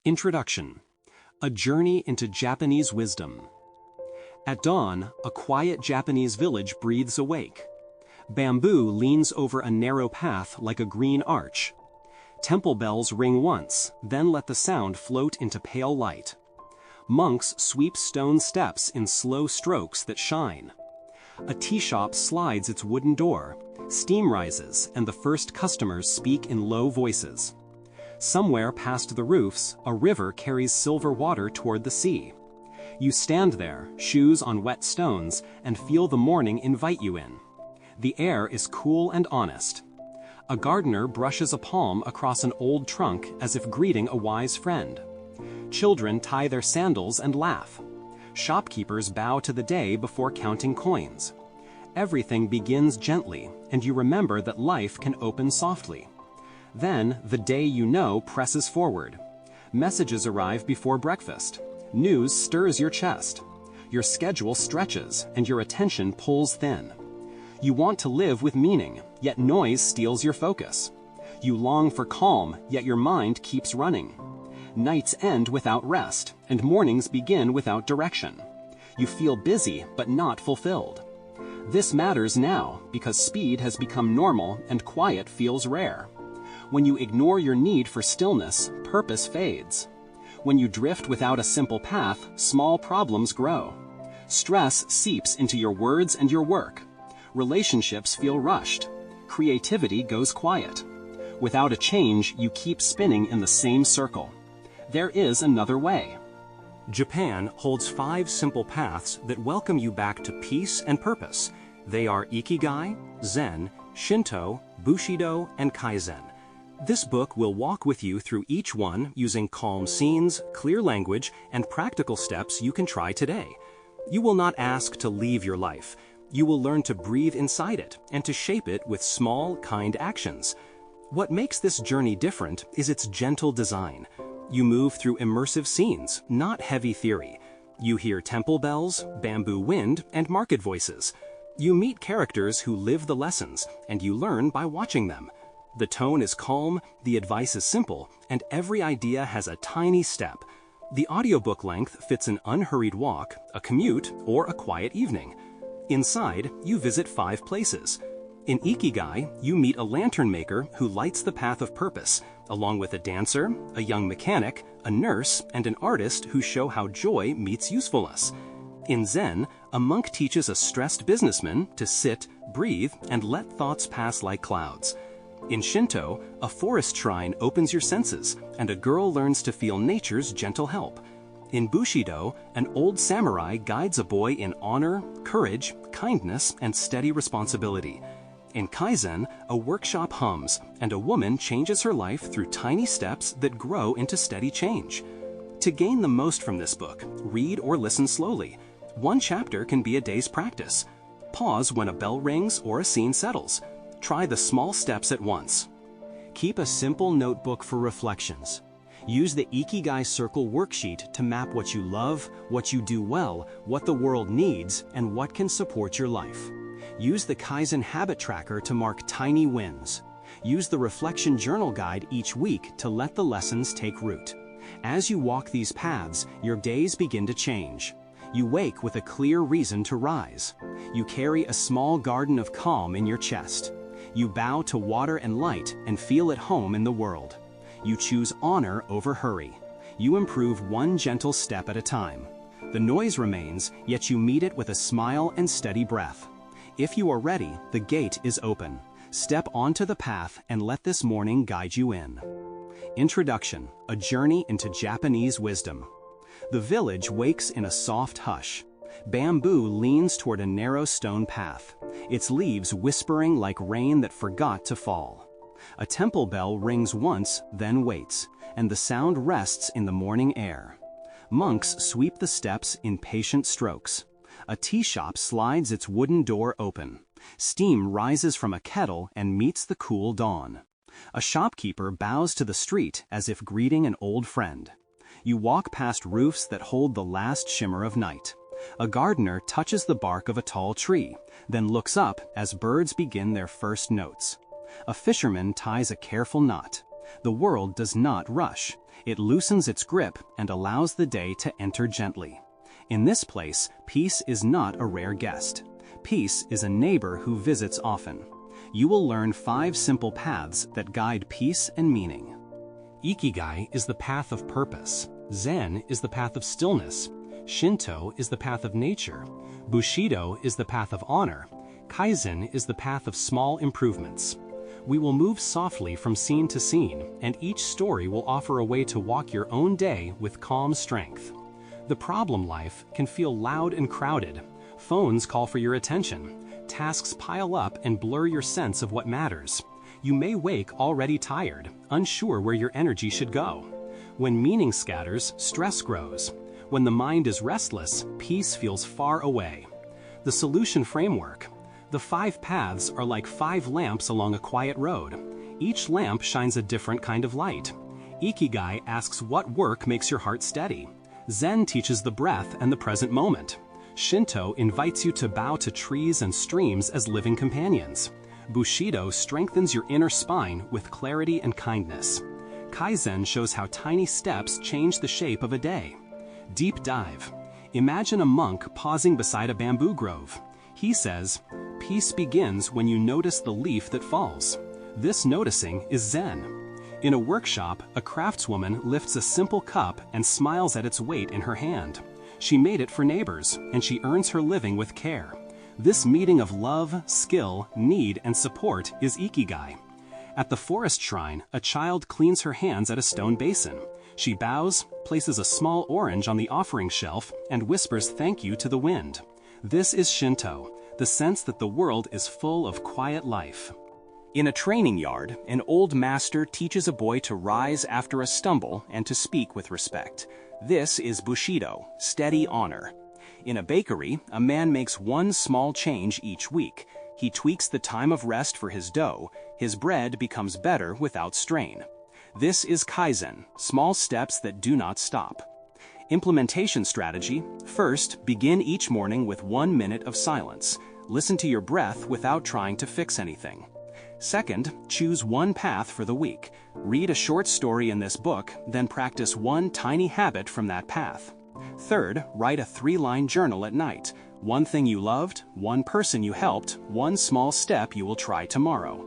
Introduction: A Journey into Japanese Wisdom. At dawn, a quiet Japanese village breathes awake. Bamboo leans over a narrow path like a green arch. Temple bells ring once, then let the sound float into pale light. Monks sweep stone steps in slow strokes that shine. A tea shop slides its wooden door. Steam rises, and the first customers speak in low voices. Somewhere past the roofs, a river carries silver water toward the sea. You stand there, shoes on wet stones, and feel the morning invite you in. The air is cool and honest. A gardener brushes a palm across an old trunk as if greeting a wise friend. Children tie their sandals and laugh. Shopkeepers bow to the day before counting coins. Everything begins gently, and you remember that life can open softly. Then, the day you know presses forward. Messages arrive before breakfast. News stirs your chest. Your schedule stretches, and your attention pulls thin. You want to live with meaning, yet noise steals your focus. You long for calm, yet your mind keeps running. Nights end without rest, and mornings begin without direction. You feel busy, but not fulfilled. This matters now, because speed has become normal and quiet feels rare. When you ignore your need for stillness, purpose fades. When you drift without a simple path, small problems grow. Stress seeps into your words and your work. Relationships feel rushed. Creativity goes quiet. Without a change, you keep spinning in the same circle. There is another way. Japan holds 5 simple paths that welcome you back to peace and purpose. They are Ikigai, Zen, Shinto, Bushido, and Kaizen. This book will walk with you through each one using calm scenes, clear language, and practical steps you can try today. You will not ask to leave your life. You will learn to breathe inside it and to shape it with small, kind actions. What makes this journey different is its gentle design. You move through immersive scenes, not heavy theory. You hear temple bells, bamboo wind, and market voices. You meet characters who live the lessons, and you learn by watching them. The tone is calm, the advice is simple, and every idea has a tiny step. The audiobook length fits an unhurried walk, a commute, or a quiet evening. Inside, you visit 5 places. In Ikigai, you meet a lantern maker who lights the path of purpose, along with a dancer, a young mechanic, a nurse, and an artist who show how joy meets usefulness. In Zen, a monk teaches a stressed businessman to sit, breathe, and let thoughts pass like clouds. In Shinto, a forest shrine opens your senses, and a girl learns to feel nature's gentle help. In Bushido, an old samurai guides a boy in honor, courage, kindness, and steady responsibility. In Kaizen, a workshop hums, and a woman changes her life through tiny steps that grow into steady change. To gain the most from this book, read or listen slowly. One chapter can be a day's practice. Pause when a bell rings or a scene settles. Try the small steps at once. Keep a simple notebook for reflections. Use the Ikigai Circle worksheet to map what you love, what you do well, what the world needs, and what can support your life. Use the Kaizen Habit Tracker to mark tiny wins. Use the Reflection Journal Guide each week to let the lessons take root. As you walk these paths, your days begin to change. You wake with a clear reason to rise. You carry a small garden of calm in your chest. You bow to water and light and feel at home in the world. You choose honor over hurry. You improve one gentle step at a time. The noise remains, yet you meet it with a smile and steady breath. If you are ready, the gate is open. Step onto the path and let this morning guide you in. Introduction: A Journey into Japanese Wisdom. The village wakes in a soft hush. Bamboo leans toward a narrow stone path, its leaves whispering like rain that forgot to fall. A temple bell rings once, then waits, and the sound rests in the morning air. Monks sweep the steps in patient strokes. A tea shop slides its wooden door open. Steam rises from a kettle and meets the cool dawn. A shopkeeper bows to the street as if greeting an old friend. You walk past roofs that hold the last shimmer of night. A gardener touches the bark of a tall tree, then looks up as birds begin their first notes. A fisherman ties a careful knot. The world does not rush. It loosens its grip and allows the day to enter gently. In this place, peace is not a rare guest. Peace is a neighbor who visits often. You will learn 5 simple paths that guide peace and meaning. Ikigai is the path of purpose. Zen is the path of stillness. Shinto is the path of nature. Bushido is the path of honor. Kaizen is the path of small improvements. We will move softly from scene to scene, and each story will offer a way to walk your own day with calm strength. The problem life can feel loud and crowded. Phones call for your attention. Tasks pile up and blur your sense of what matters. You may wake already tired, unsure where your energy should go. When meaning scatters, stress grows. When the mind is restless, peace feels far away. The solution framework. The 5 paths are like 5 lamps along a quiet road. Each lamp shines a different kind of light. Ikigai asks what work makes your heart steady. Zen teaches the breath and the present moment. Shinto invites you to bow to trees and streams as living companions. Bushido strengthens your inner spine with clarity and kindness. Kaizen shows how tiny steps change the shape of a day. Deep dive. Imagine a monk pausing beside a bamboo grove. He says, "Peace begins when you notice the leaf that falls." This noticing is Zen. In a workshop, a craftswoman lifts a simple cup and smiles at its weight in her hand. She made it for neighbors, and she earns her living with care. This meeting of love, skill, need, and support is Ikigai. At the forest shrine, a child cleans her hands at a stone basin. She bows, places a small orange on the offering shelf, and whispers thank you to the wind. This is Shinto, the sense that the world is full of quiet life. In a training yard, an old master teaches a boy to rise after a stumble and to speak with respect. This is Bushido, steady honor. In a bakery, a man makes one small change each week. He tweaks the time of rest for his dough. His bread becomes better without strain. This is Kaizen, small steps that do not stop. Implementation strategy. First, begin each morning with 1 minute of silence. Listen to your breath without trying to fix anything. Second, choose one path for the week. Read a short story in this book, then practice one tiny habit from that path. Third, write a 3-line journal at night. One thing you loved, one person you helped, one small step you will try tomorrow.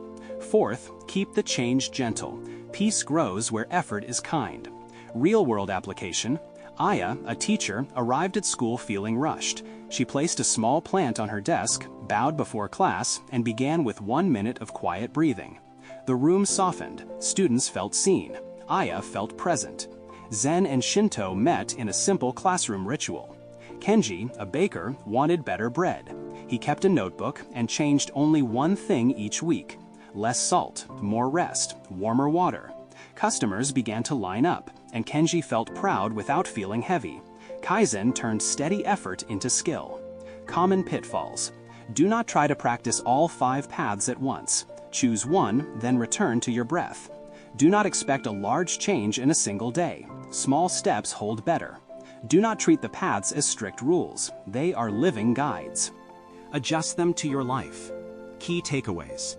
Fourth, keep the change gentle. Peace grows where effort is kind. Real-world application. Aya, a teacher, arrived at school feeling rushed. She placed a small plant on her desk, bowed before class, and began with 1 minute of quiet breathing. The room softened. Students felt seen. Aya felt present. Zen and Shinto met in a simple classroom ritual. Kenji, a baker, wanted better bread. He kept a notebook and changed only one thing each week. Less salt, more rest, warmer water. Customers began to line up, and Kenji felt proud without feeling heavy. Kaizen turned steady effort into skill. Common pitfalls. Do not try to practice all 5 paths at once. Choose one, then return to your breath. Do not expect a large change in a single day. Small steps hold better. Do not treat the paths as strict rules. They are living guides. Adjust them to your life. Key takeaways.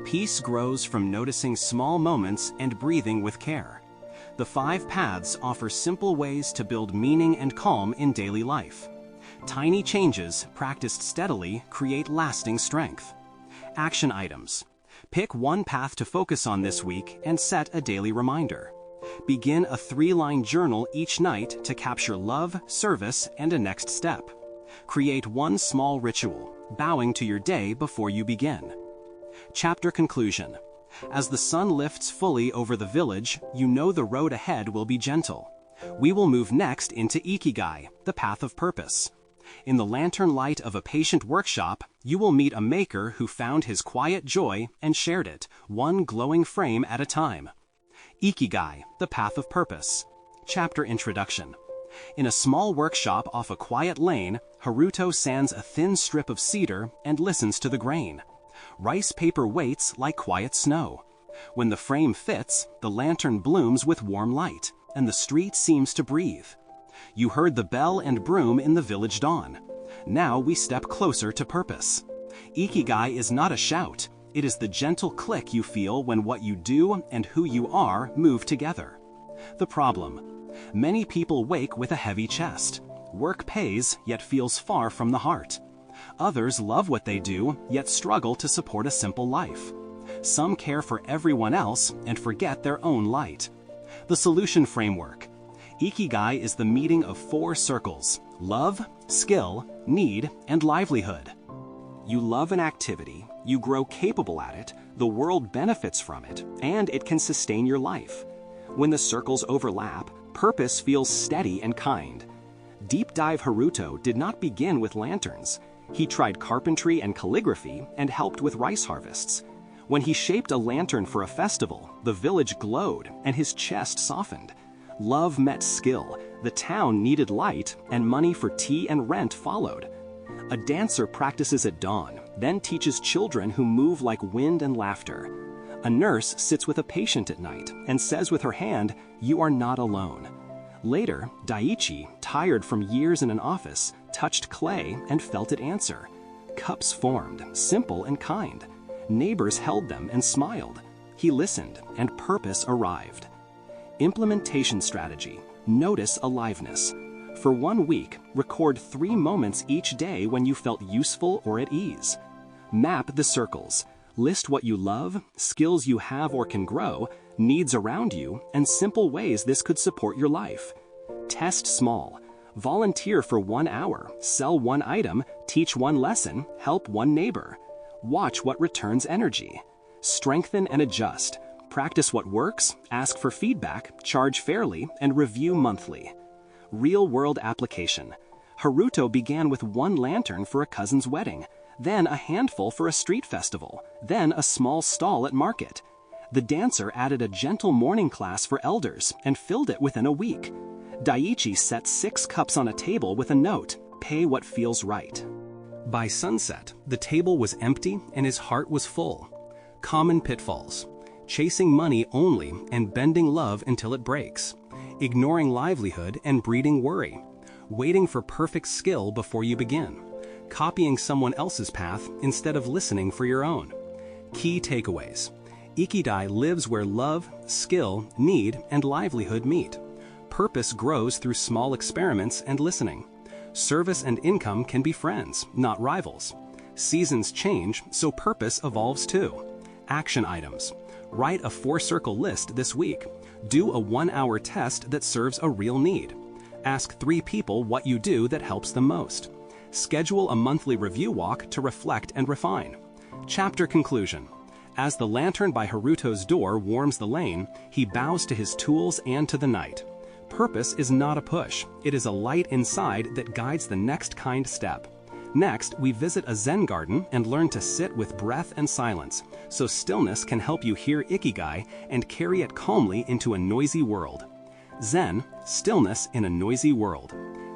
Peace grows from noticing small moments and breathing with care. The 5 paths offer simple ways to build meaning and calm in daily life. Tiny changes, practiced steadily, create lasting strength. Action items. Pick one path to focus on this week and set a daily reminder. Begin a 3-line journal each night to capture love, service, and a next step. Create one small ritual, bowing to your day before you begin. Chapter conclusion. As the sun lifts fully over the village, you know the road ahead will be gentle. We will move next into Ikigai, the path of purpose. In the lantern light of a patient workshop, you will meet a maker who found his quiet joy and shared it, one glowing frame at a time. Ikigai, the path of purpose. Chapter introduction. In a small workshop off a quiet lane, Haruto sands a thin strip of cedar and listens to the grain. Rice paper waits like quiet snow. When the frame fits, the lantern blooms with warm light, and the street seems to breathe. You heard the bell and broom in the village dawn. Now we step closer to purpose. Ikigai is not a shout. It is the gentle click you feel when what you do and who you are move together. The problem: many people wake with a heavy chest. Work pays, yet feels far from the heart. Others love what they do, yet struggle to support a simple life. Some care for everyone else and forget their own light. The solution framework. Ikigai is the meeting of 4 circles: love, skill, need, and livelihood. You love an activity, you grow capable at it, the world benefits from it, and it can sustain your life. When the circles overlap, purpose feels steady and kind. Deep Dive Haruto did not begin with lanterns. He tried carpentry and calligraphy and helped with rice harvests. When he shaped a lantern for a festival, the village glowed and his chest softened. Love met skill, the town needed light, and money for tea and rent followed. A dancer practices at dawn, then teaches children who move like wind and laughter. A nurse sits with a patient at night and says with her hand, "You are not alone." Later, Daiichi, tired from years in an office, touched clay and felt it answer. Cups formed, simple and kind. Neighbors held them and smiled. He listened, and purpose arrived. Implementation strategy. Notice aliveness. For 1 week, record 3 moments each day when you felt useful or at ease. Map the circles. List what you love, skills you have or can grow, needs around you, and simple ways this could support your life. Test small. Volunteer for 1 hour, sell 1 item, teach 1 lesson, help 1 neighbor. Watch what returns energy. Strengthen and adjust. Practice what works, ask for feedback, charge fairly, and review monthly. Real-world application. Haruto began with 1 lantern for a cousin's wedding, then a handful for a street festival, then a small stall at market. The dancer added a gentle morning class for elders and filled it within a week. Daiichi set 6 cups on a table with a note, "Pay what feels right." By sunset, the table was empty and his heart was full. Common pitfalls: chasing money only and bending love until it breaks, ignoring livelihood and breeding worry, waiting for perfect skill before you begin, copying someone else's path instead of listening for your own. Key takeaways: Ikigai lives where love, skill, need, and livelihood meet. Purpose grows through small experiments and listening. Service and income can be friends, not rivals. Seasons change, so purpose evolves too. Action items: write a 4-circle list this week. Do a 1-hour test that serves a real need. Ask 3 people what you do that helps them most. Schedule a monthly review walk to reflect and refine. Chapter conclusion. As the lantern by Haruto's door warms the lane, he bows to his tools and to the night. Purpose is not a push, it is a light inside that guides the next kind step. Next, we visit a Zen garden and learn to sit with breath and silence, so stillness can help you hear Ikigai and carry it calmly into a noisy world. Zen, stillness in a noisy world.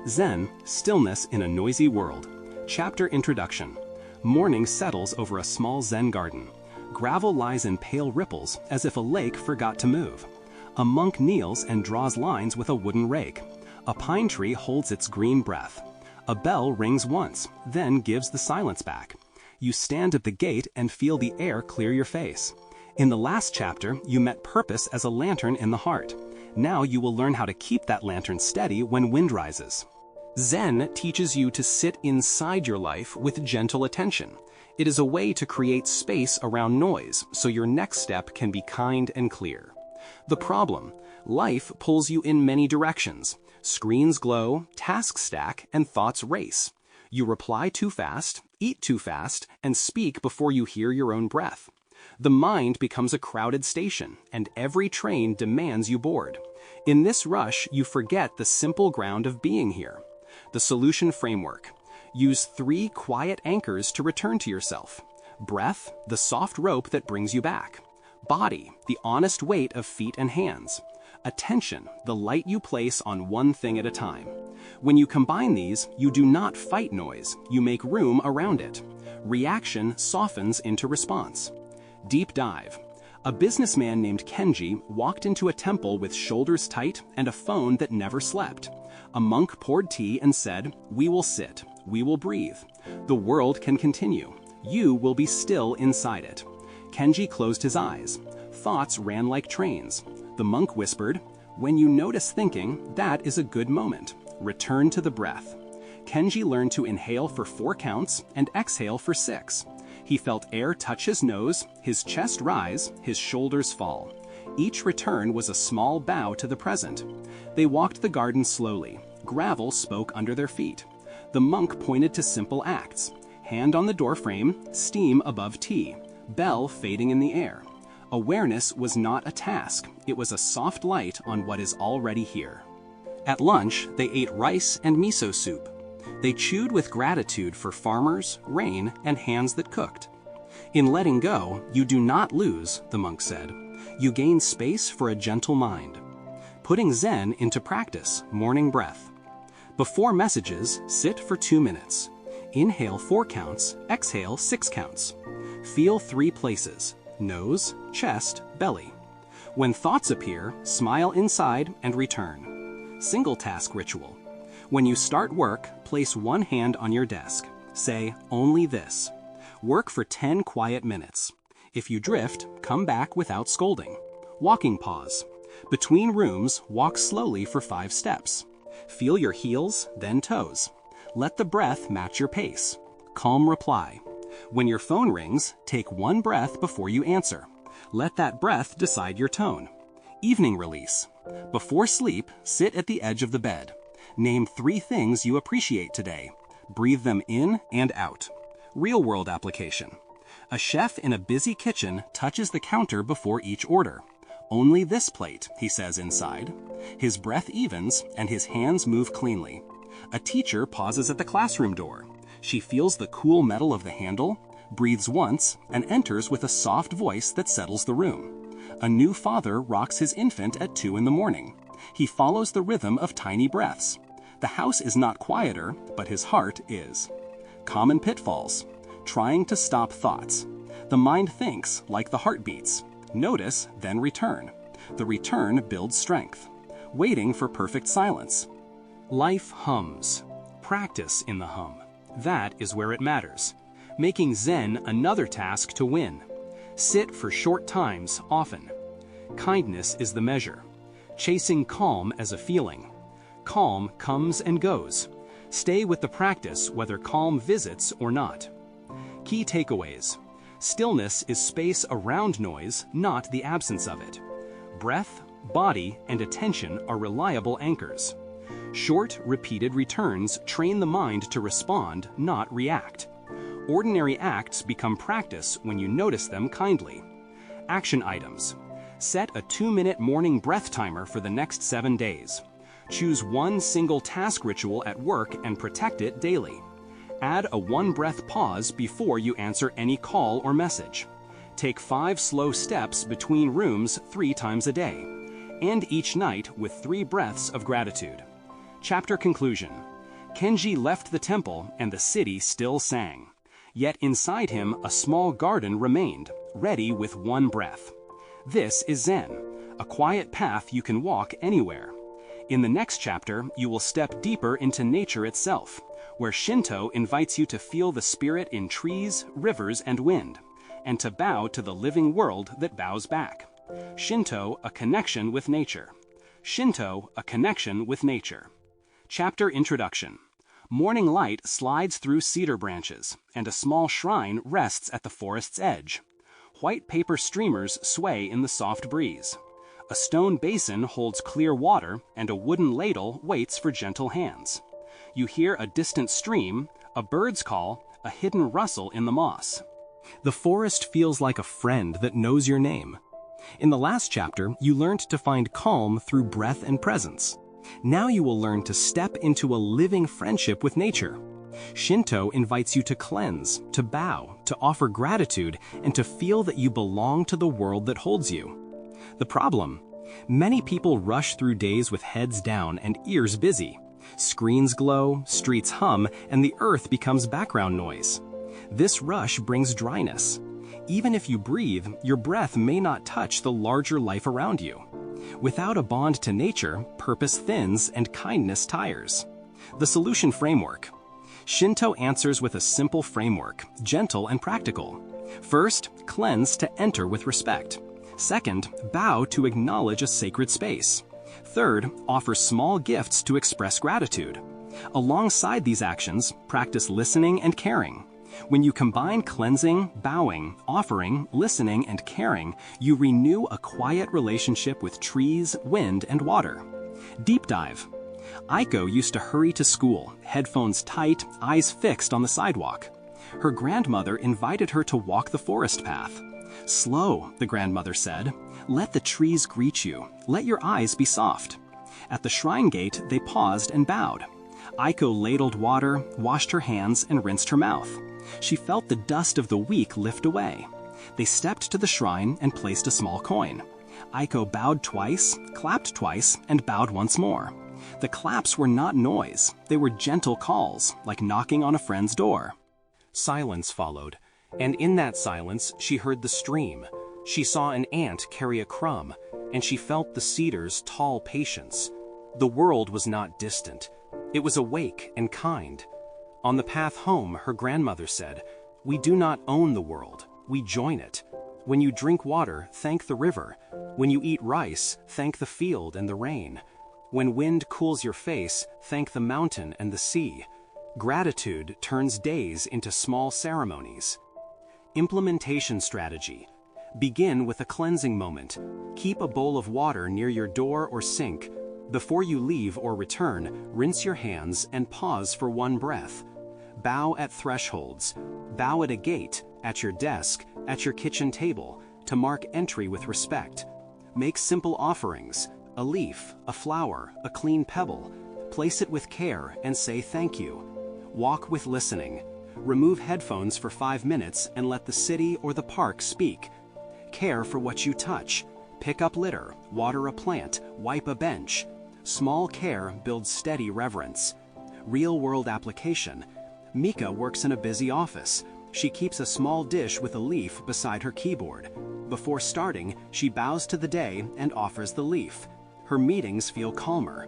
Zen, stillness in a noisy world. Chapter introduction. Morning settles over a small Zen garden. Gravel lies in pale ripples as if a lake forgot to move. A monk kneels and draws lines with a wooden rake. A pine tree holds its green breath. A bell rings once, then gives the silence back. You stand at the gate and feel the air clear your face. In the last chapter, you met purpose as a lantern in the heart. Now you will learn how to keep that lantern steady when wind rises. Zen teaches you to sit inside your life with gentle attention. It is a way to create space around noise, so your next step can be kind and clear. The problem: life pulls you in many directions. Screens glow, tasks stack, and thoughts race. You reply too fast, eat too fast, and speak before you hear your own breath. The mind becomes a crowded station, and every train demands you board. In this rush, you forget the simple ground of being here. The solution framework. Use 3 quiet anchors to return to yourself. Breath, the soft rope that brings you back. Body, the honest weight of feet and hands. Attention, the light you place on one thing at a time. When you combine these, you do not fight noise, you make room around it. Reaction softens into response. Deep dive. A businessman named Kenji walked into a temple with shoulders tight and a phone that never slept. A monk poured tea and said, "We will sit, we will breathe. The world can continue. You will be still inside it." Kenji closed his eyes. Thoughts ran like trains. The monk whispered, "When you notice thinking, that is a good moment. Return to the breath." Kenji learned to inhale for 4 counts and exhale for 6. He felt air touch his nose, his chest rise, his shoulders fall. Each return was a small bow to the present. They walked the garden slowly. Gravel spoke under their feet. The monk pointed to simple acts. Hand on the doorframe, steam above tea, bell fading in the air. Awareness was not a task, it was a soft light on what is already here. At lunch, they ate rice and miso soup. They chewed with gratitude for farmers, rain, and hands that cooked. In letting go, you do not lose, the monk said. You gain space for a gentle mind. Putting Zen into practice, morning breath. Before messages, sit for 2 minutes. Inhale 4 counts, exhale 6 counts. Feel 3 places: nose, chest, belly. When thoughts appear, smile inside and return. Single task ritual. When you start work, place one hand on your desk. Say, "Only this." Work for 10 quiet minutes. If you drift, come back without scolding. Walking pause. Between rooms, walk slowly for 5 steps. Feel your heels, then toes. Let the breath match your pace. Calm reply. When your phone rings, take 1 breath before you answer. Let that breath decide your tone. Evening release. Before sleep, sit at the edge of the bed. Name 3 things you appreciate today. Breathe them in and out. Real-world application. A chef in a busy kitchen touches the counter before each order. "Only this plate," he says inside. His breath evens and his hands move cleanly. A teacher pauses at the classroom door. She feels the cool metal of the handle, breathes once, and enters with a soft voice that settles the room. A new father rocks his infant at 2 in the morning. He follows the rhythm of tiny breaths. The house is not quieter, but his heart is. Common pitfalls. Trying to stop thoughts. The mind thinks like the heart beats. Notice, then return. The return builds strength. Waiting for perfect silence. Life hums. Practice in the hum. That is where it matters. Making Zen another task to win. Sit for short times often. Kindness is the measure. Chasing calm as a feeling. Calm comes and goes. Stay with the practice whether calm visits or not. Key takeaways. Stillness is space around noise, not the absence of it. Breath, body, and attention are reliable anchors. Short, repeated returns train the mind to respond, not react. Ordinary acts become practice when you notice them kindly. Action items. Set a 2-minute morning breath timer for the next 7 days. Choose one single task ritual at work and protect it daily. Add a 1-breath pause before you answer any call or message. Take 5 slow steps between rooms 3 times a day. End each night with 3 breaths of gratitude. Chapter conclusion. Kenji left the temple and the city still sang. Yet inside him a small garden remained, ready with 1 breath. This is Zen, a quiet path you can walk anywhere. In the next chapter, you will step deeper into nature itself, where Shinto invites you to feel the spirit in trees, rivers, and wind, and to bow to the living world that bows back. Shinto, a connection with nature. Shinto, a connection with nature. Chapter introduction. Morning light slides through cedar branches, and a small shrine rests at the forest's edge. White paper streamers sway in the soft breeze. A stone basin holds clear water, and a wooden ladle waits for gentle hands. You hear a distant stream, a bird's call, a hidden rustle in the moss. The forest feels like a friend that knows your name. In the last chapter, you learned to find calm through breath and presence. Now you will learn to step into a living friendship with nature. Shinto invites you to cleanse, to bow, to offer gratitude, and to feel that you belong to the world that holds you. The problem? Many people rush through days with heads down and ears busy. Screens glow, streets hum, and the earth becomes background noise. This rush brings dryness. Even if you breathe, your breath may not touch the larger life around you. Without a bond to nature, purpose thins and kindness tires. The solution framework. Shinto answers with a simple framework, gentle and practical. First, cleanse to enter with respect. Second, bow to acknowledge a sacred space. Third, offer small gifts to express gratitude. Alongside these actions, practice listening and caring. When you combine cleansing, bowing, offering, listening, and caring, you renew a quiet relationship with trees, wind, and water. Deep dive. Aiko used to hurry to school, headphones tight, eyes fixed on the sidewalk. Her grandmother invited her to walk the forest path. "Slow," the grandmother said. "Let the trees greet you. Let your eyes be soft." At the shrine gate, they paused and bowed. Aiko ladled water, washed her hands, and rinsed her mouth. She felt the dust of the week lift away. They stepped to the shrine and placed a small coin. Aiko bowed twice, clapped twice, and bowed once more. The claps were not noise. They were gentle calls, like knocking on a friend's door. Silence followed, and in that silence she heard the stream. She saw an ant carry a crumb, and she felt the cedar's tall patience. The world was not distant. It was awake and kind. On the path home, her grandmother said, "We do not own the world, we join it. When you drink water, thank the river. When you eat rice, thank the field and the rain. When wind cools your face, thank the mountain and the sea. Gratitude turns days into small ceremonies." Implementation strategy. Begin with a cleansing moment. Keep a bowl of water near your door or sink. Before you leave or return, rinse your hands and pause for one breath. Bow at thresholds. Bow at a gate, at your desk, at your kitchen table, to mark entry with respect. Make simple offerings, a leaf, a flower, a clean pebble. Place it with care and say thank you. Walk with listening. Remove headphones for 5 minutes and let the city or the park speak. Care for what you touch. Pick up litter, water a plant, wipe a bench. Small care builds steady reverence. Real-world application. Mika works in a busy office. She keeps a small dish with a leaf beside her keyboard. Before starting, she bows to the day and offers the leaf. Her meetings feel calmer.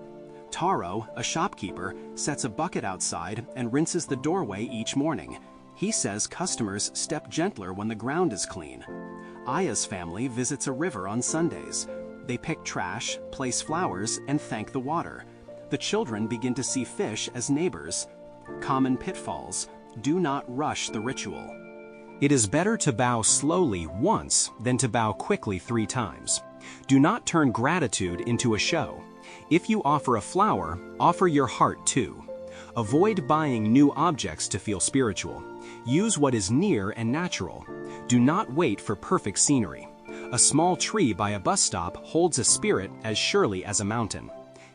Taro, a shopkeeper, sets a bucket outside and rinses the doorway each morning. He says customers step gentler when the ground is clean. Aya's family visits a river on Sundays. They pick trash, place flowers, and thank the water. The children begin to see fish as neighbors. Common pitfalls. Do not rush the ritual. It is better to bow slowly once than to bow quickly 3 times. Do not turn gratitude into a show. If you offer a flower, offer your heart too. Avoid buying new objects to feel spiritual. Use what is near and natural. Do not wait for perfect scenery. A small tree by a bus stop holds a spirit as surely as a mountain.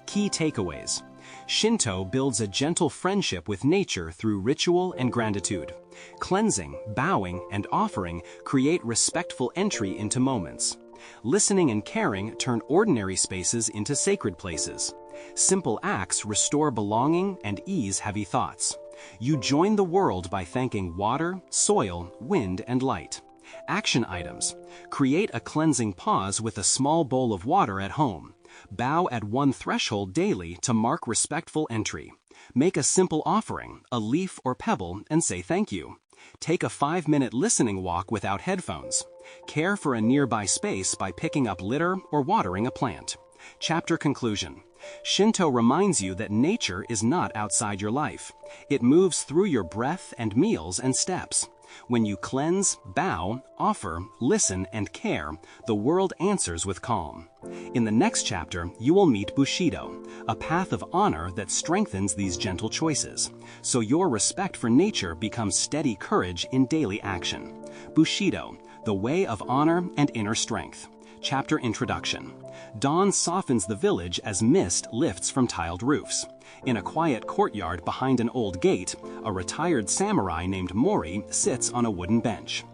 Key takeaways. Shinto builds a gentle friendship with nature through ritual and gratitude. Cleansing, bowing, and offering create respectful entry into moments. Listening and caring turn ordinary spaces into sacred places. Simple acts restore belonging and ease heavy thoughts. You join the world by thanking water, soil, wind, and light. Action items. Create a cleansing pause with a small bowl of water at home. Bow at one threshold daily to mark respectful entry. Make a simple offering, a leaf or pebble, and say thank you. Take a 5-minute listening walk without headphones. Care for a nearby space by picking up litter or watering a plant. Chapter conclusion. Shinto reminds you that nature is not outside your life. It moves through your breath and meals and steps. When you cleanse, bow, offer, listen, and care, the world answers with calm. In the next chapter, you will meet Bushido, a path of honor that strengthens these gentle choices, so your respect for nature becomes steady courage in daily action. Bushido, the way of honor and inner strength. Chapter introduction. Dawn softens the village as mist lifts from tiled roofs. In a quiet courtyard behind an old gate, a retired samurai named Mori sits on a wooden bench.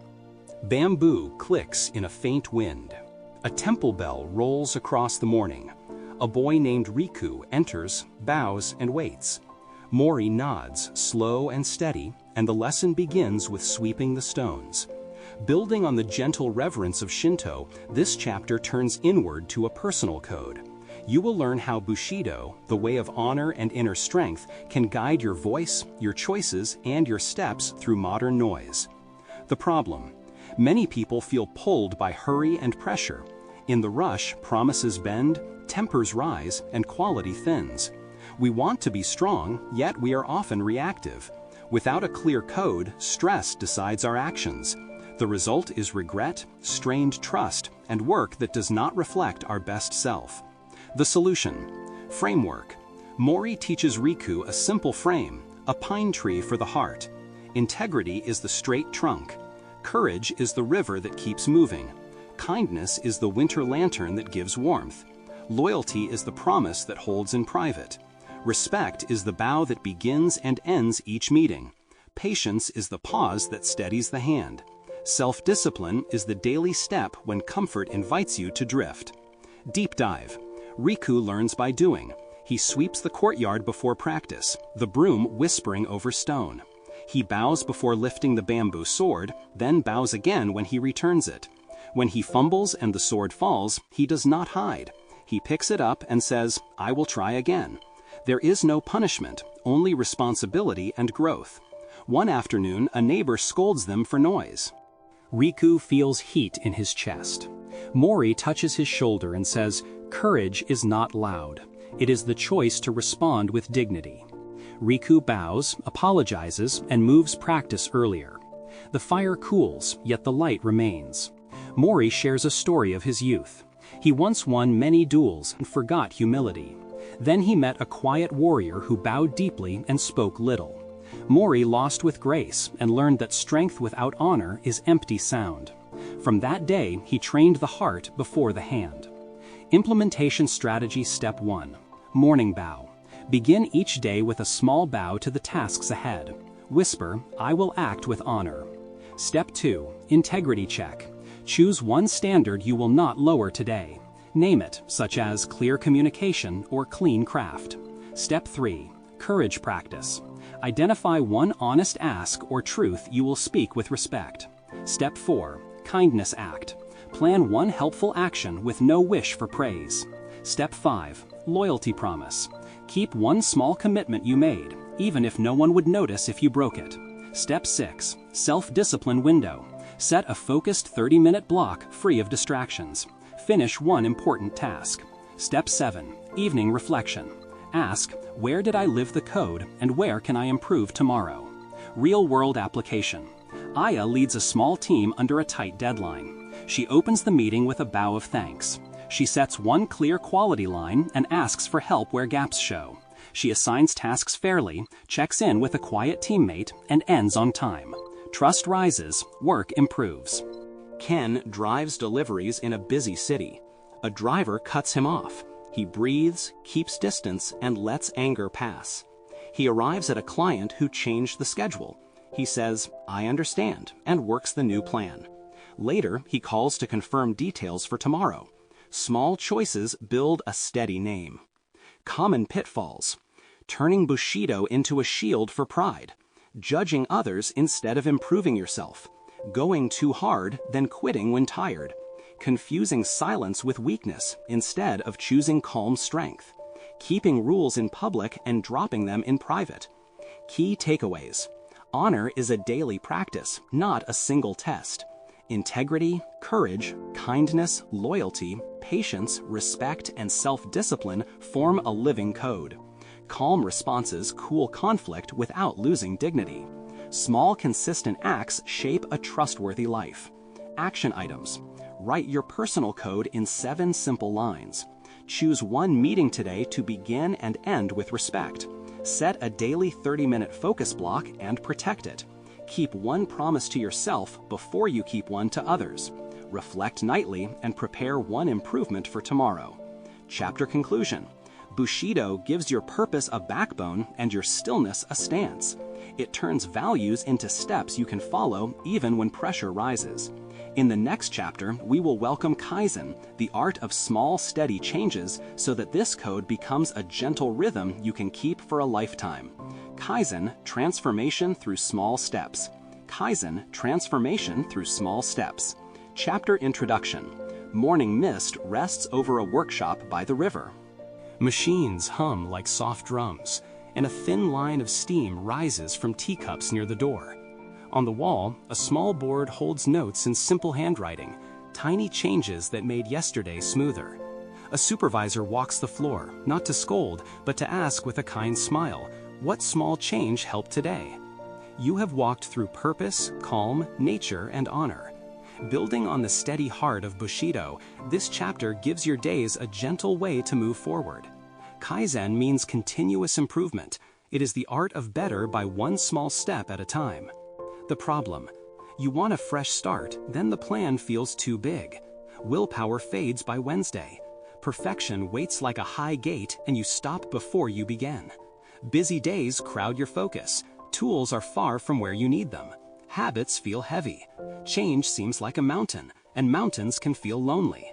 Bamboo clicks in a faint wind. A temple bell rolls across the morning. A boy named Riku enters, bows, and waits. Mori nods, slow and steady, and the lesson begins with sweeping the stones. Building on the gentle reverence of Shinto, this chapter turns inward to a personal code. You will learn how Bushido, the way of honor and inner strength, can guide your voice, your choices, and your steps through modern noise. The problem. Many people feel pulled by hurry and pressure. In the rush, promises bend, tempers rise, and quality thins. We want to be strong, yet we are often reactive. Without a clear code, stress decides our actions. The result is regret, strained trust, and work that does not reflect our best self. The solution. Framework. Mori teaches Riku a simple frame, a pine tree for the heart. Integrity is the straight trunk. Courage is the river that keeps moving. Kindness is the winter lantern that gives warmth. Loyalty is the promise that holds in private. Respect is the bow that begins and ends each meeting. Patience is the pause that steadies the hand. Self-discipline is the daily step when comfort invites you to drift. Deep dive. Riku learns by doing. He sweeps the courtyard before practice, the broom whispering over stone. He bows before lifting the bamboo sword, then bows again when he returns it. When he fumbles and the sword falls, he does not hide. He picks it up and says, "I will try again." There is no punishment, only responsibility and growth. One afternoon, a neighbor scolds them for noise. Riku feels heat in his chest. Mori touches his shoulder and says, "Courage is not loud. It is the choice to respond with dignity." Riku bows, apologizes, and moves practice earlier. The fire cools, yet the light remains. Mori shares a story of his youth. He once won many duels and forgot humility. Then he met a quiet warrior who bowed deeply and spoke little. Mori lost with grace and learned that strength without honor is empty sound. From that day, he trained the heart before the hand. Implementation strategy step 1. Morning bow. Begin each day with a small bow to the tasks ahead. Whisper, "I will act with honor." Step 2. Integrity check. Choose one standard you will not lower today. Name it, such as clear communication or clean craft. Step 3. Courage practice. Identify one honest ask or truth you will speak with respect. Step 4. Kindness act. Plan one helpful action with no wish for praise. Step 5. Loyalty promise. Keep one small commitment you made, even if no one would notice if you broke it. Step 6. Self-discipline window. Set a focused 30-minute block free of distractions. Finish one important task. Step 7. Evening reflection. Ask, where did I live the code and where can I improve tomorrow? Real-world application. Aya leads a small team under a tight deadline. She opens the meeting with a bow of thanks. She sets one clear quality line and asks for help where gaps show. She assigns tasks fairly, checks in with a quiet teammate, and ends on time. Trust rises, work improves. Ken drives deliveries in a busy city. A driver cuts him off. He breathes, keeps distance, and lets anger pass. He arrives at a client who changed the schedule. He says, "I understand," and works the new plan. Later, he calls to confirm details for tomorrow. Small choices build a steady name. Common pitfalls. Turning Bushido into a shield for pride. Judging others instead of improving yourself. Going too hard, then quitting when tired. Confusing silence with weakness instead of choosing calm strength. Keeping rules in public and dropping them in private. Key takeaways. Honor is a daily practice, not a single test. Integrity, courage, kindness, loyalty, patience, respect, and self-discipline form a living code. Calm responses cool conflict without losing dignity. Small, consistent acts shape a trustworthy life. Action items. Write your personal code in 7 simple lines. Choose one meeting today to begin and end with respect. Set a daily 30-minute focus block and protect it. Keep one promise to yourself before you keep one to others. Reflect nightly and prepare one improvement for tomorrow. Chapter conclusion. Bushido gives your purpose a backbone and your stillness a stance. It turns values into steps you can follow even when pressure rises. In the next chapter, we will welcome Kaizen, the art of small, steady changes, so that this code becomes a gentle rhythm you can keep for a lifetime. Kaizen, transformation through small steps. Kaizen, transformation through small steps. Chapter introduction. Morning mist rests over a workshop by the river. Machines hum like soft drums, and a thin line of steam rises from teacups near the door. On the wall, a small board holds notes in simple handwriting, tiny changes that made yesterday smoother. A supervisor walks the floor, not to scold, but to ask with a kind smile, what small change helped today? You have walked through purpose, calm, nature, and honor. Building on the steady heart of Bushido, this chapter gives your days a gentle way to move forward. Kaizen means continuous improvement. It is the art of better by one small step at a time. The problem: you want a fresh start, then the plan feels too big. Willpower fades by Wednesday. Perfection waits like a high gate and you stop before you begin. Busy days crowd your focus. Tools are far from where you need them. Habits feel heavy. Change seems like a mountain, and mountains can feel lonely.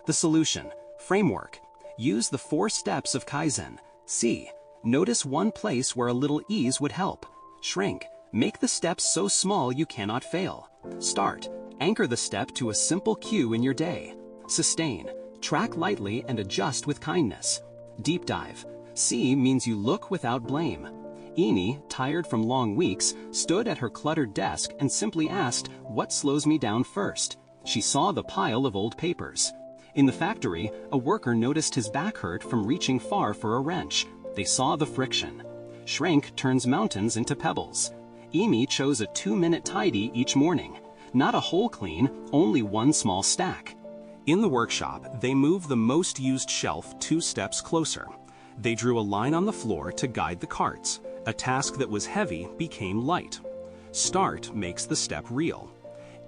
The solution: framework. Use the 4 steps of Kaizen. See, notice one place where a little ease would help. Shrink. Make the steps so small you cannot fail. Start. Anchor the step to a simple cue in your day. Sustain. Track lightly and adjust with kindness. Deep dive. See means you look without blame. Amy, tired from long weeks, stood at her cluttered desk and simply asked, "What slows me down first?" She saw the pile of old papers. In the factory, a worker noticed his back hurt from reaching far for a wrench. They saw the friction. Shrink turns mountains into pebbles. Amy chose a 2-minute tidy each morning. Not a whole clean, only one small stack. In the workshop, they moved the most used shelf 2 steps closer. They drew a line on the floor to guide the carts. A task that was heavy became light. Start makes the step real.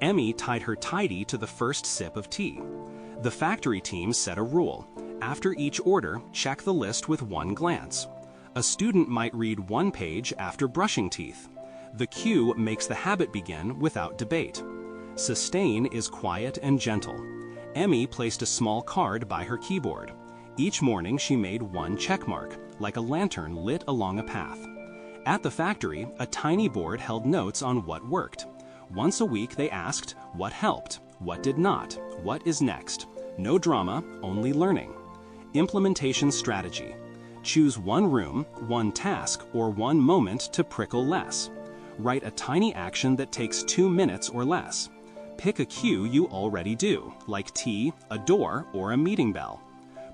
Emmy tied her tidy to the first sip of tea. The factory team set a rule. After each order, check the list with one glance. A student might read 1 page after brushing teeth. The cue makes the habit begin without debate. Sustain is quiet and gentle. Emmy placed a small card by her keyboard. Each morning she made 1 check mark, like a lantern lit along a path. At the factory, a tiny board held notes on what worked. Once a week they asked, what helped, what did not, what is next. No drama, only learning. Implementation strategy. Choose 1 room, 1 task, or 1 moment to prickle less. Write a tiny action that takes 2 minutes or less. Pick a cue you already do, like tea, a door, or a meeting bell.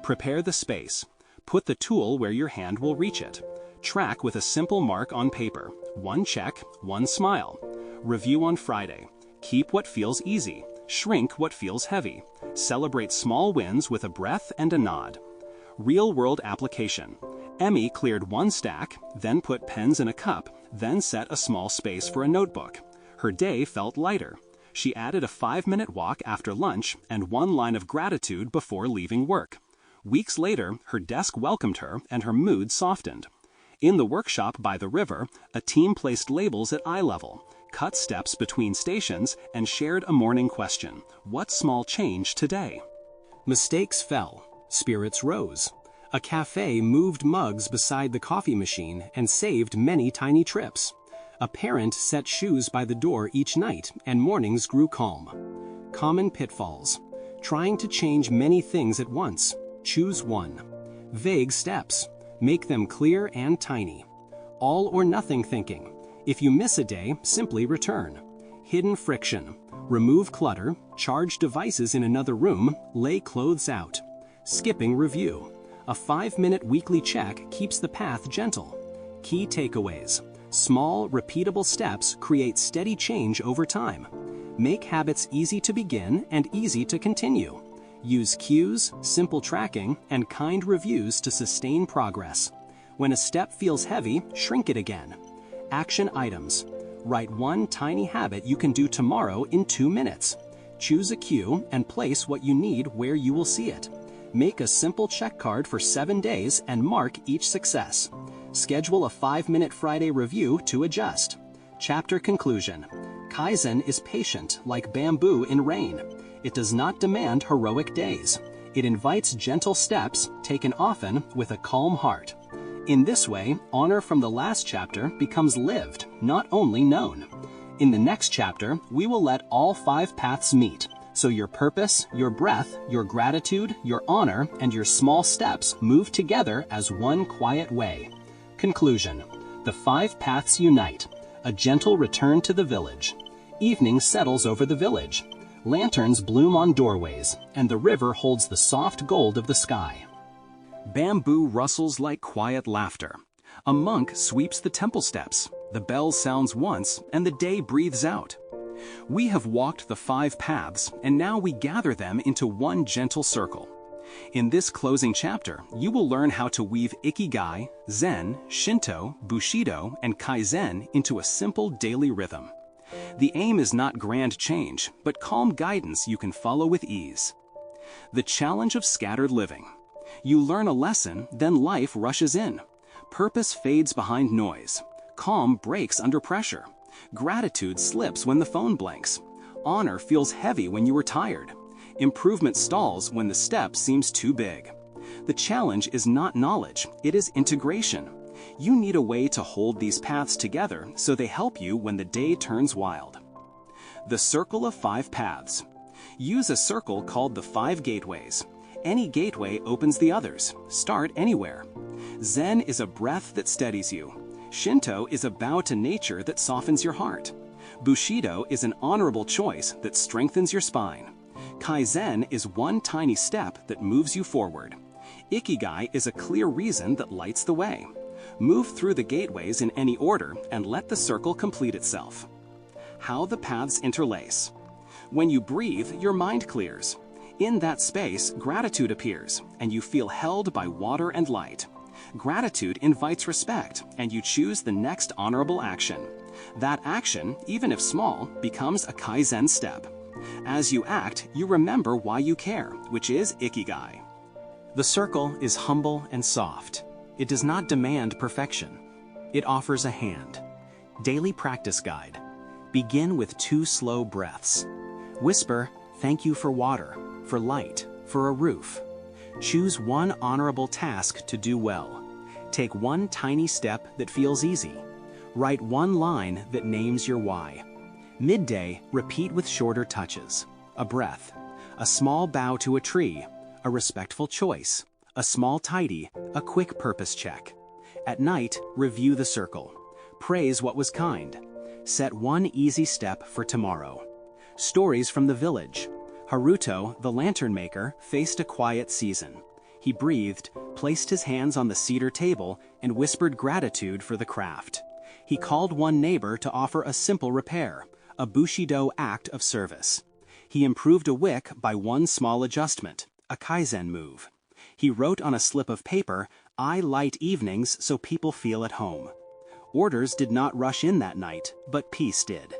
Prepare the space. Put the tool where your hand will reach it. Track with a simple mark on paper. 1 check, 1 smile. Review on Friday. Keep what feels easy. Shrink what feels heavy. Celebrate small wins with a breath and a nod. Real-world application. Emmy cleared 1 stack, then put pens in a cup, then set a small space for a notebook. Her day felt lighter. She added a 5-minute walk after lunch and 1 line of gratitude before leaving work. Weeks later, her desk welcomed her and her mood softened. In the workshop by the river, a team placed labels at eye level, cut steps between stations, and shared a morning question: what small change today? Mistakes fell. Spirits rose. A cafe moved mugs beside the coffee machine and saved many tiny trips. A parent set shoes by the door each night, and mornings grew calm. Common pitfalls. Trying to change many things at once. Choose 1. Vague steps. Make them clear and tiny. All or nothing thinking. If you miss a day, simply return. Hidden friction. Remove clutter, charge devices in another room, lay clothes out. Skipping review. A 5-minute weekly check keeps the path gentle. Key takeaways. Small, repeatable steps create steady change over time. Make habits easy to begin and easy to continue. Use cues, simple tracking, and kind reviews to sustain progress. When a step feels heavy, shrink it again. Action items. Write 1 tiny habit you can do tomorrow in 2 minutes. Choose a cue and place what you need where you will see it. Make a simple check card for 7 days and mark each success. Schedule a 5-minute Friday review to adjust. Chapter conclusion. Kaizen is patient like bamboo in rain. It does not demand heroic days. It invites gentle steps, taken often with a calm heart. In this way, honor from the last chapter becomes lived, not only known. In the next chapter, we will let all 5 paths meet, so your purpose, your breath, your gratitude, your honor, and your small steps move together as one quiet way. Conclusion. The 5 paths unite. A gentle return to the village. Evening settles over the village. Lanterns bloom on doorways, and the river holds the soft gold of the sky. Bamboo rustles like quiet laughter. A monk sweeps the temple steps. The bell sounds once, and the day breathes out. We have walked the 5 paths, and now we gather them into one gentle circle. In this closing chapter, you will learn how to weave Ikigai, Zen, Shinto, Bushido, and Kaizen into a simple daily rhythm. The aim is not grand change, but calm guidance you can follow with ease. The challenge of scattered living. You learn a lesson, then life rushes in. Purpose fades behind noise. Calm breaks under pressure. Gratitude slips when the phone blinks. Honor feels heavy when you are tired. Improvement stalls when the step seems too big. The challenge is not knowledge, it is integration. You need a way to hold these paths together so they help you when the day turns wild. The Circle of 5 Paths. Use a circle called the 5 gateways. Any gateway opens the others. Start anywhere. Zen is a breath that steadies you. Shinto is a bow to nature that softens your heart. Bushido is an honorable choice that strengthens your spine. Kaizen is one tiny step that moves you forward. Ikigai is a clear reason that lights the way. Move through the gateways in any order and let the circle complete itself. How the paths interlace. When you breathe, your mind clears. In that space, gratitude appears, and you feel held by water and light. Gratitude invites respect, and you choose the next honorable action. That action, even if small, becomes a Kaizen step. As you act, you remember why you care, which is Ikigai. The circle is humble and soft. It does not demand perfection. It offers a hand. Daily practice guide. Begin with 2 slow breaths. Whisper, "Thank you for water, for light, for a roof." Choose one honorable task to do well. Take one tiny step that feels easy. Write one line that names your why. Midday, repeat with shorter touches. A breath, a small bow to a tree, a respectful choice, a small tidy, a quick purpose check. At night, review the circle. Praise what was kind. Set one easy step for tomorrow. Stories from the village. Haruto, the lantern maker, faced a quiet season. He breathed, placed his hands on the cedar table, and whispered gratitude for the craft. He called one neighbor to offer a simple repair, a Bushido act of service. He improved a wick by one small adjustment, a Kaizen move. He wrote on a slip of paper, "I light evenings so people feel at home." Orders did not rush in that night, but peace did.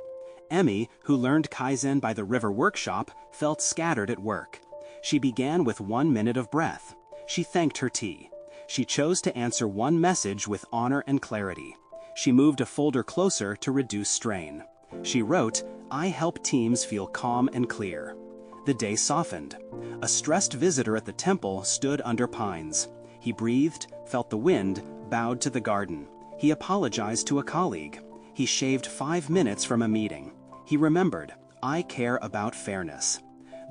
Emmy, who learned Kaizen by the river workshop, felt scattered at work. She began with 1 minute of breath. She thanked her tea. She chose to answer one message with honor and clarity. She moved a folder closer to reduce strain. She wrote, "I help teams feel calm and clear." The day softened. A stressed visitor at the temple stood under pines. He breathed, felt the wind, bowed to the garden. He apologized to a colleague. He shaved 5 minutes from a meeting. He remembered, "I care about fairness."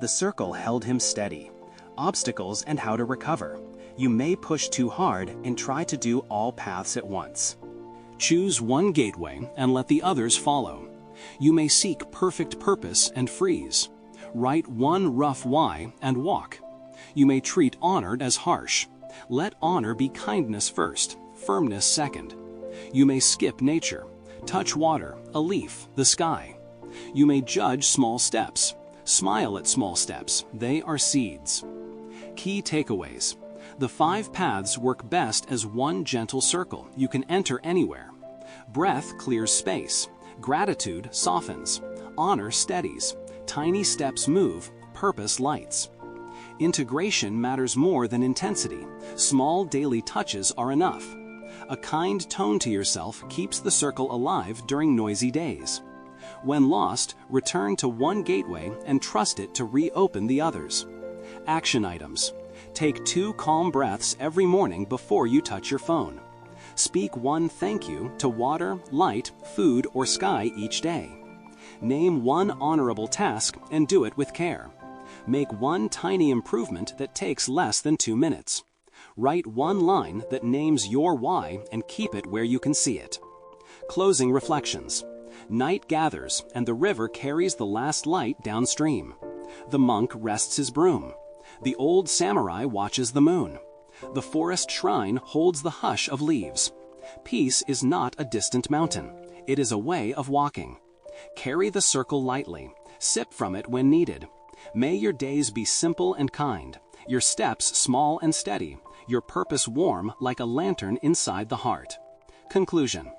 The circle held him steady. Obstacles and how to recover. You may push too hard and try to do all paths at once. Choose one gateway and let the others follow. You may seek perfect purpose and freeze. Write one rough why and walk. You may treat honor as harsh. Let honor be kindness first, firmness second. You may skip nature. Touch water, a leaf, the sky. You may judge small steps. Smile at small steps. They are seeds. Key takeaways. The 5 paths work best as one gentle circle you can enter anywhere. Breath clears space. Gratitude softens. Honor steadies. Tiny steps move. Purpose lights. Integration matters more than intensity. Small daily touches are enough. A kind tone to yourself keeps the circle alive during noisy days. When lost, return to one gateway and trust it to reopen the others. Action items. Take 2 calm breaths every morning before you touch your phone. Speak one thank you to water, light, food, or sky each day. Name one honorable task and do it with care. Make one tiny improvement that takes less than 2 minutes. Write one line that names your why and keep it where you can see it. Closing reflections. Night gathers, and the river carries the last light downstream. The monk rests his broom. The old samurai watches the moon. The forest shrine holds the hush of leaves. Peace is not a distant mountain. It is a way of walking. Carry the circle lightly. Sip from it when needed. May your days be simple and kind, your steps small and steady, your purpose warm like a lantern inside the heart. Conclusion.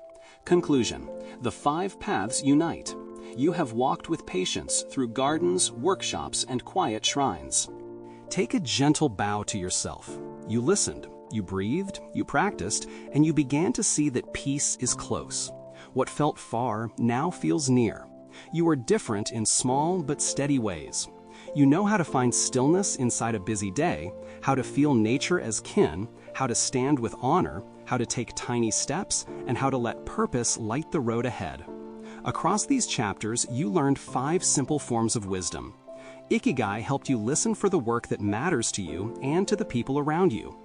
The 5 paths unite. You have walked with patience through gardens, workshops, and quiet shrines. Take a gentle bow to yourself. You listened, you breathed, you practiced, and you began to see that peace is close. What felt far now feels near. You are different in small but steady ways. You know how to find stillness inside a busy day, how to feel nature as kin, how to stand with honor, how to take tiny steps, and how to let purpose light the road ahead. Across these chapters, you learned 5 simple forms of wisdom. Ikigai helped you listen for the work that matters to you and to the people around you.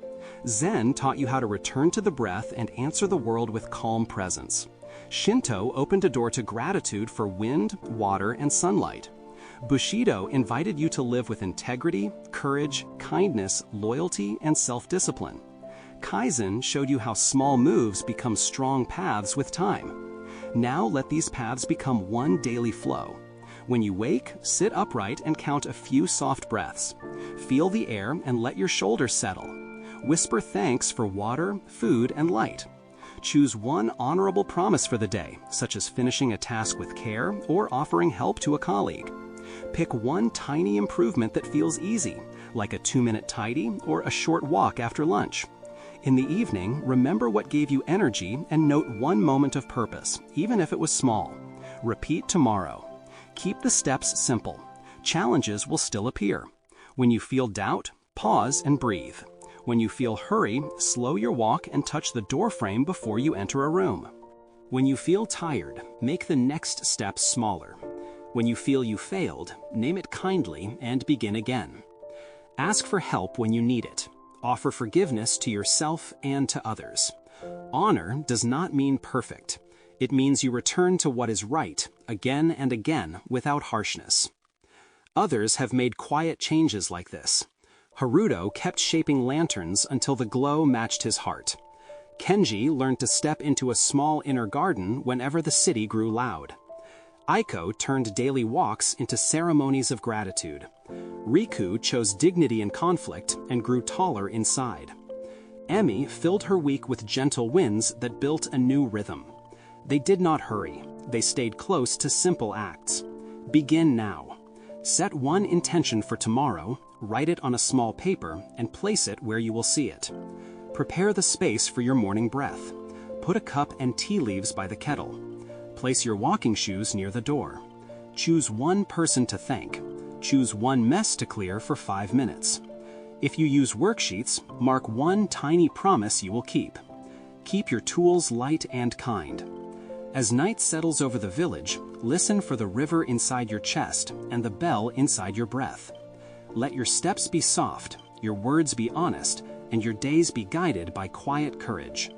Zen taught you how to return to the breath and answer the world with calm presence. Shinto opened a door to gratitude for wind, water, and sunlight. Bushido invited you to live with integrity, courage, kindness, loyalty, and self-discipline. Kaizen showed you how small moves become strong paths with time. Now let these paths become one daily flow. When you wake, sit upright and count a few soft breaths. Feel the air and let your shoulders settle. Whisper thanks for water, food, and light. Choose one honorable promise for the day, such as finishing a task with care or offering help to a colleague. Pick one tiny improvement that feels easy, like a 2-minute tidy or a short walk after lunch. In the evening, remember what gave you energy and note one moment of purpose, even if it was small. Repeat tomorrow. Keep the steps simple. Challenges will still appear. When you feel doubt, pause and breathe. When you feel hurry, slow your walk and touch the doorframe before you enter a room. When you feel tired, make the next step smaller. When you feel you failed, name it kindly and begin again. Ask for help when you need it. Offer forgiveness to yourself and to others. Honor does not mean perfect. It means you return to what is right again and again without harshness. Others have made quiet changes like this. Haruto kept shaping lanterns until the glow matched his heart. Kenji learned to step into a small inner garden whenever the city grew loud. Aiko turned daily walks into ceremonies of gratitude. Riku chose dignity in conflict and grew taller inside. Emi filled her week with gentle winds that built a new rhythm. They did not hurry. They stayed close to simple acts. Begin now. Set one intention for tomorrow, write it on a small paper, and place it where you will see it. Prepare the space for your morning breath. Put a cup and tea leaves by the kettle. Place your walking shoes near the door. Choose one person to thank. Choose one mess to clear for 5 minutes. If you use worksheets, mark one tiny promise you will keep. Keep your tools light and kind. As night settles over the village, listen for the river inside your chest and the bell inside your breath. Let your steps be soft, your words be honest, and your days be guided by quiet courage.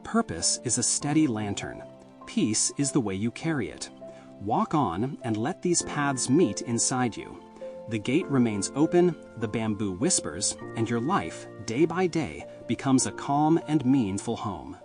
Purpose is a steady lantern. Peace is the way you carry it. Walk on and let these paths meet inside you. The gate remains open, the bamboo whispers, and your life, day by day, becomes a calm and meaningful home.